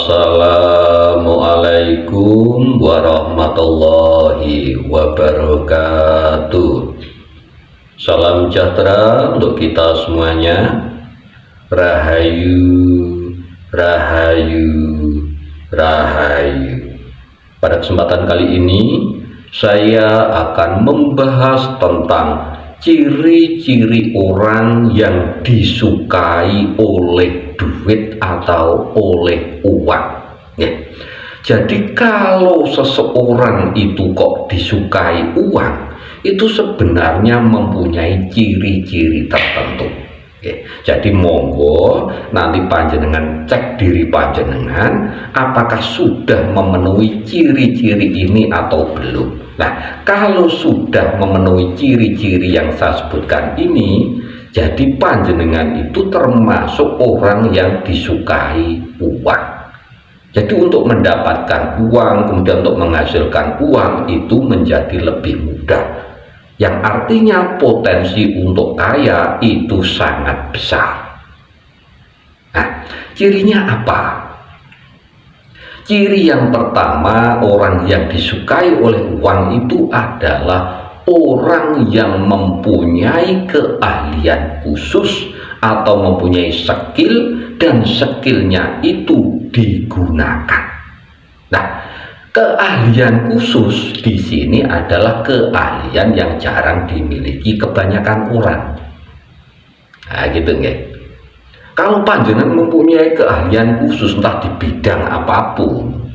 Assalamualaikum warahmatullahi wabarakatuh. Salam sejahtera untuk kita semuanya. Rahayu, rahayu, rahayu. Pada kesempatan kali ini saya akan membahas tentang ciri-ciri orang yang disukai oleh duit atau oleh uang, ya. Jadi kalau seseorang itu kok disukai uang, itu sebenarnya mempunyai ciri-ciri tertentu, ya. Jadi monggo nanti panjenengan cek diri panjenengan apakah sudah memenuhi ciri-ciri ini atau belum. Nah, kalau sudah memenuhi ciri-ciri yang saya sebutkan ini, jadi panjenengan itu termasuk orang yang disukai uang. Jadi untuk mendapatkan uang, kemudian untuk menghasilkan uang itu menjadi lebih mudah. Yang artinya potensi untuk kaya itu sangat besar. Nah, cirinya apa? Ciri yang pertama, orang yang disukai oleh uang itu adalah orang yang mempunyai keahlian khusus atau mempunyai skill dan skillnya itu digunakan. Nah, keahlian khusus di sini adalah keahlian yang jarang dimiliki kebanyakan orang. Nah, gitu nggih. Kalau panjenengan mempunyai keahlian khusus entah di bidang apapun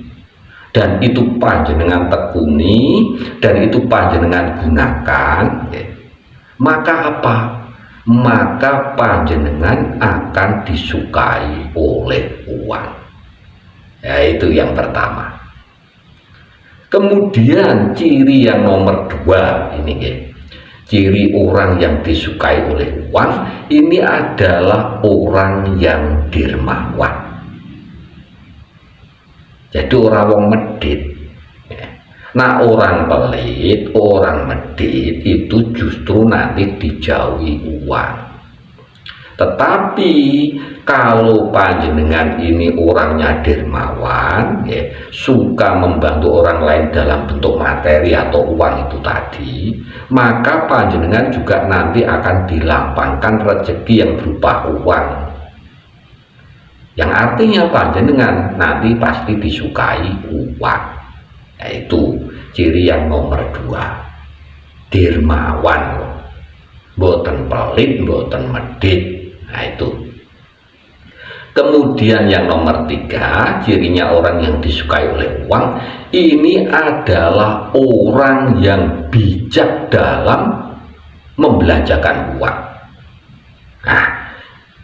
dan itu panjenengan tekuni dan itu panjenengan gunakan, ya, maka apa? Maka panjenengan akan disukai oleh uang. Ya, itu yang pertama. Kemudian ciri yang nomor dua ini, ya. Ciri orang yang disukai oleh uang ini adalah orang yang dermawan. Jadi orang wong medit. Nah, orang pelit, orang medit itu justru nanti dijauhi uang. Tetapi kalau panjenengan ini orangnya dermawan, ya, suka membantu orang lain dalam bentuk materi atau uang itu tadi, maka panjenengan juga nanti akan dilapangkan rezeki yang berupa uang. Yang artinya panjenengan nanti pasti disukai uang. Yaitu ciri yang nomor dua, dermawan, mboten pelit, mboten medit. Nah, itu. Kemudian yang nomor tiga, cirinya orang yang disukai oleh uang ini adalah orang yang bijak dalam membelanjakan uang. Nah,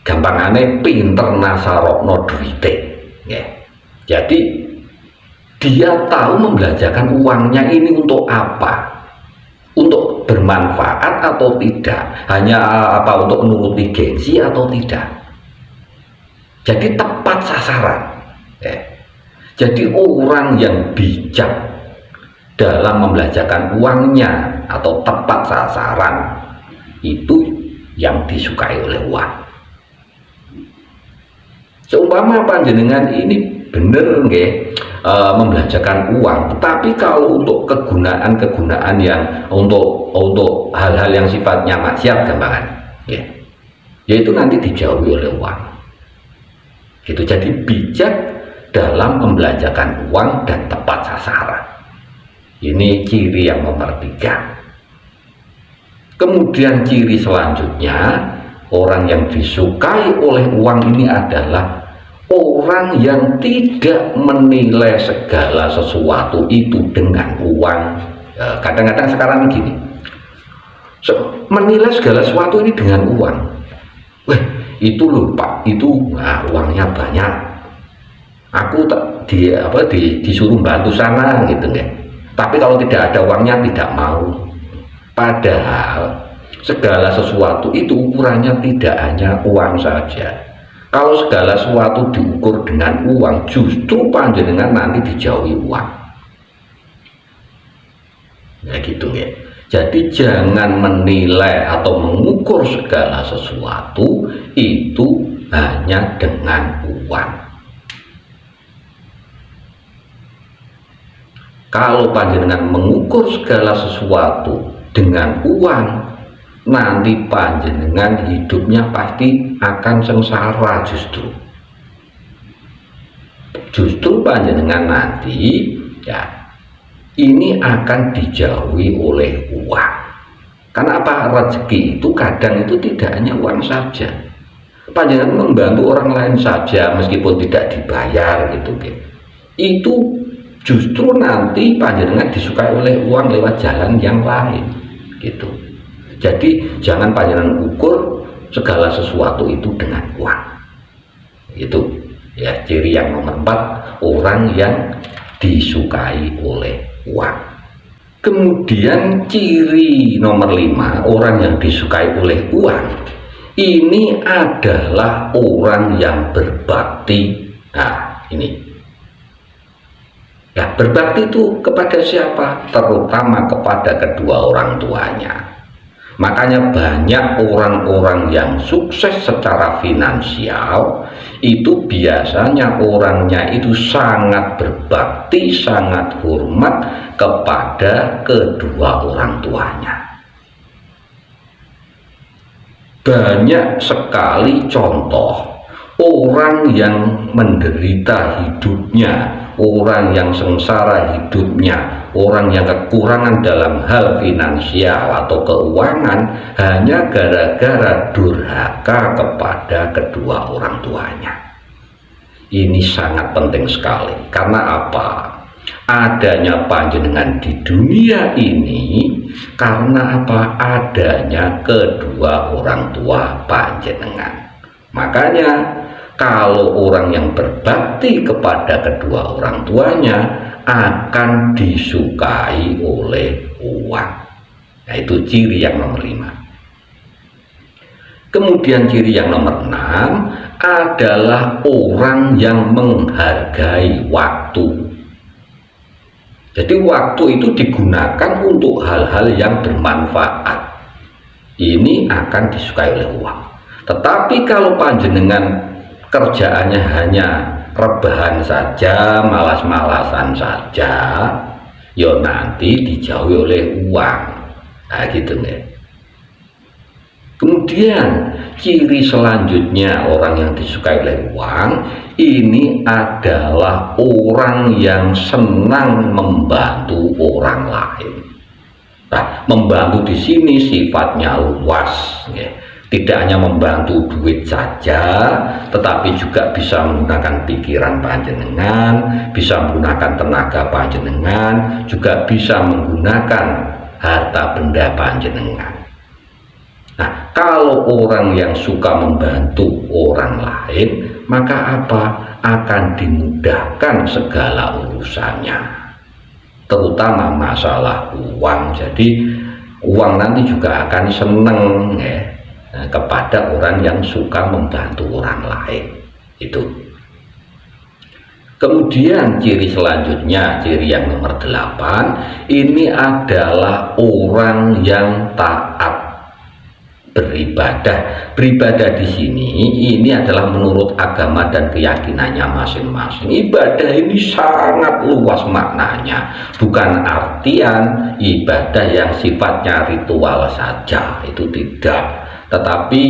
gampangannya pinter nasarokno duite, ya. Jadi dia tahu membelanjakan uangnya ini untuk apa, untuk bermanfaat atau tidak, hanya apa untuk menuruti gengsi atau tidak. Jadi tepat sasaran, ya. Jadi orang yang bijak dalam membelanjakan uangnya atau tepat sasaran itu yang disukai oleh uang. Seumpama panjenengan ini bener nggih membelanjakan uang, tetapi kalau untuk kegunaan yang untuk hal-hal yang sifatnya maksiat gampangan, ya, yaitu nanti dijauhi oleh uang. Gitu. Jadi bijak dalam membelanjakan uang dan tepat sasaran. Ini ciri yang nomor tiga. Kemudian ciri selanjutnya, orang yang disukai oleh uang ini adalah orang yang tidak menilai segala sesuatu itu dengan uang. Kadang-kadang sekarang begini, menilai segala sesuatu ini dengan uang. Wah, itu loh Pak, itu uangnya banyak. Aku disuruh bantu sana gitu ya. Tapi kalau tidak ada uangnya tidak mau. Padahal segala sesuatu itu ukurannya tidak hanya uang saja. Kalau segala sesuatu diukur dengan uang, justru panjenengan nanti dijauhi uang. Ya gitu ya. Jadi jangan menilai atau mengukur segala sesuatu itu hanya dengan uang. Kalau panjenengan mengukur segala sesuatu dengan uang, nanti panjenengan hidupnya pasti akan sengsara. Justru panjenengan nanti ya ini akan dijauhi oleh uang. Karena apa? Rezeki itu kadang itu tidak hanya uang saja. Panjenengan membantu orang lain saja meskipun tidak dibayar gitu. Itu justru nanti panjenengan disukai oleh uang lewat jalan yang lain gitu. Jadi jangan panjenengan ukur segala sesuatu itu dengan uang. Itu ya ciri yang nomor 4, orang yang disukai oleh uang. Kemudian ciri nomor 5, orang yang disukai oleh uang ini adalah orang yang berbakti. Nah ini ya, berbakti itu kepada siapa? Terutama kepada kedua orang tuanya. Makanya banyak orang-orang yang sukses secara finansial itu biasanya orangnya itu sangat berbakti, sangat hormat kepada kedua orang tuanya. Banyak sekali contoh orang yang menderita hidupnya, orang yang sengsara hidupnya, orang yang kekurangan dalam hal finansial atau keuangan hanya gara-gara durhaka kepada kedua orang tuanya. Ini sangat penting sekali. Karena apa? Adanya panjenengan di dunia ini karena apa? Adanya kedua orang tua panjenengan. Makanya kalau orang yang berbakti kepada kedua orang tuanya akan disukai oleh uang. Nah, itu ciri yang nomor 5. Kemudian ciri yang nomor 6 adalah orang yang menghargai waktu. Jadi waktu itu digunakan untuk hal-hal yang bermanfaat. Ini akan disukai oleh uang. Tetapi kalau panjenengan kerjaannya hanya rebahan saja, malas-malasan saja, ya nanti dijauhi oleh uang. Nah gitu nih. Kemudian ciri selanjutnya orang yang disukai oleh uang ini adalah orang yang senang membantu orang lain. Nah, membantu di sini sifatnya luas, ya. Tidak hanya membantu duit saja, tetapi juga bisa menggunakan pikiran panjenengan, bisa menggunakan tenaga panjenengan, juga bisa menggunakan harta benda panjenengan. Nah, kalau orang yang suka membantu orang lain, maka apa? Akan dimudahkan segala urusannya, terutama masalah uang. Jadi uang nanti juga akan seneng ya kepada orang yang suka membantu orang lain. Itu. Kemudian ciri selanjutnya, ciri yang nomor 8, ini adalah orang yang taat beribadah. Beribadah di sini ini adalah menurut agama dan keyakinannya masing-masing. Ibadah ini sangat luas maknanya, bukan artian ibadah yang sifatnya ritual saja, itu tidak. Tetapi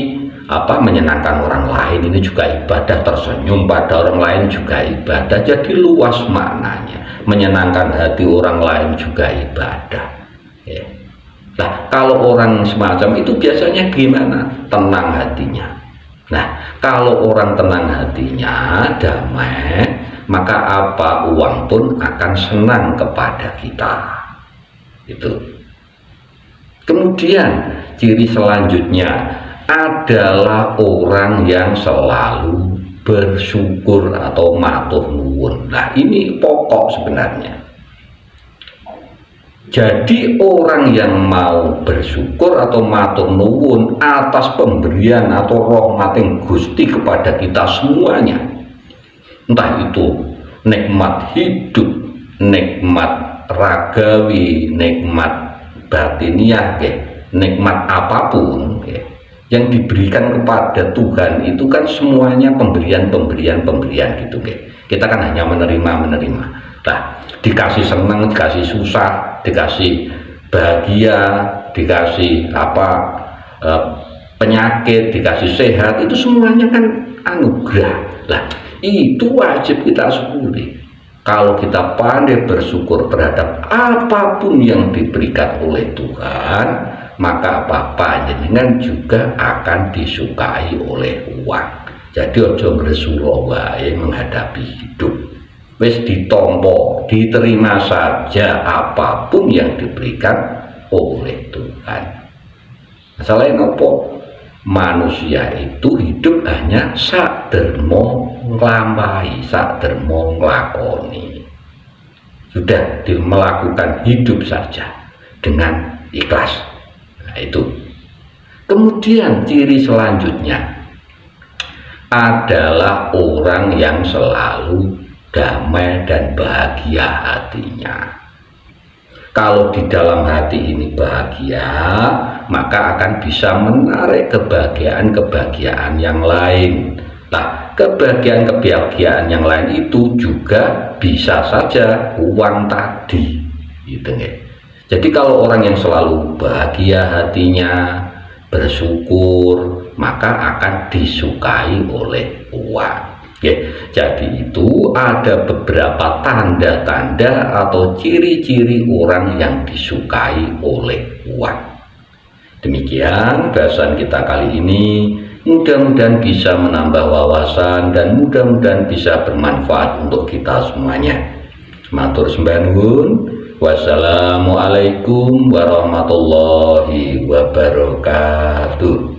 menyenangkan orang lain ini juga ibadah, tersenyum pada orang lain juga ibadah. Jadi luas maknanya, menyenangkan hati orang lain juga ibadah ya. Nah, kalau orang semacam itu biasanya gimana? Tenang hatinya. Nah, kalau orang tenang hatinya, damai, maka apa? Uang pun akan senang kepada kita. Itu. Kemudian ciri selanjutnya adalah orang yang selalu bersyukur atau matur nuwun. Nah, ini pokok sebenarnya. Jadi orang yang mau bersyukur atau matur nuwun atas pemberian atau rahmating Gusti kepada kita semuanya, entah itu nikmat hidup, nikmat ragawi, nikmat batiniah, nikmat apapun yang diberikan kepada Tuhan itu kan semuanya pemberian gitu. Kita kan hanya menerima. Nah, dikasih senang, dikasih susah, dikasih bahagia, dikasih penyakit, dikasih sehat, itu semuanya kan anugerah. Lah, itu wajib kita syukuri. Kalau kita pandai bersyukur terhadap apapun yang diberikan oleh Tuhan, maka panjenengan juga akan disukai oleh uang. Jadi ojo ngresula wae menghadapi hidup. Wis ditampa, diterima saja apapun yang diberikan oleh Tuhan. Masalahnya nopo? Manusia itu hidup hanya sadermo nglampahi, sadermo nglakoni. Sudah melakukan hidup saja dengan ikhlas. Nah, itu. Kemudian ciri selanjutnya adalah orang yang selalu damai dan bahagia hatinya. Kalau di dalam hati ini bahagia, maka akan bisa menarik kebahagiaan-kebahagiaan yang lain. Nah, kebahagiaan-kebahagiaan yang lain itu juga bisa saja uang tadi, gitu ya. Jadi kalau orang yang selalu bahagia hatinya, bersyukur, maka akan disukai oleh uang. Ya, jadi itu ada beberapa tanda-tanda atau ciri-ciri orang yang disukai oleh uang. Demikian bahasan kita kali ini. Mudah-mudahan bisa menambah wawasan dan mudah-mudahan bisa bermanfaat untuk kita semuanya. Matur sembah nuwun. Wassalamualaikum warahmatullahi wabarakatuh.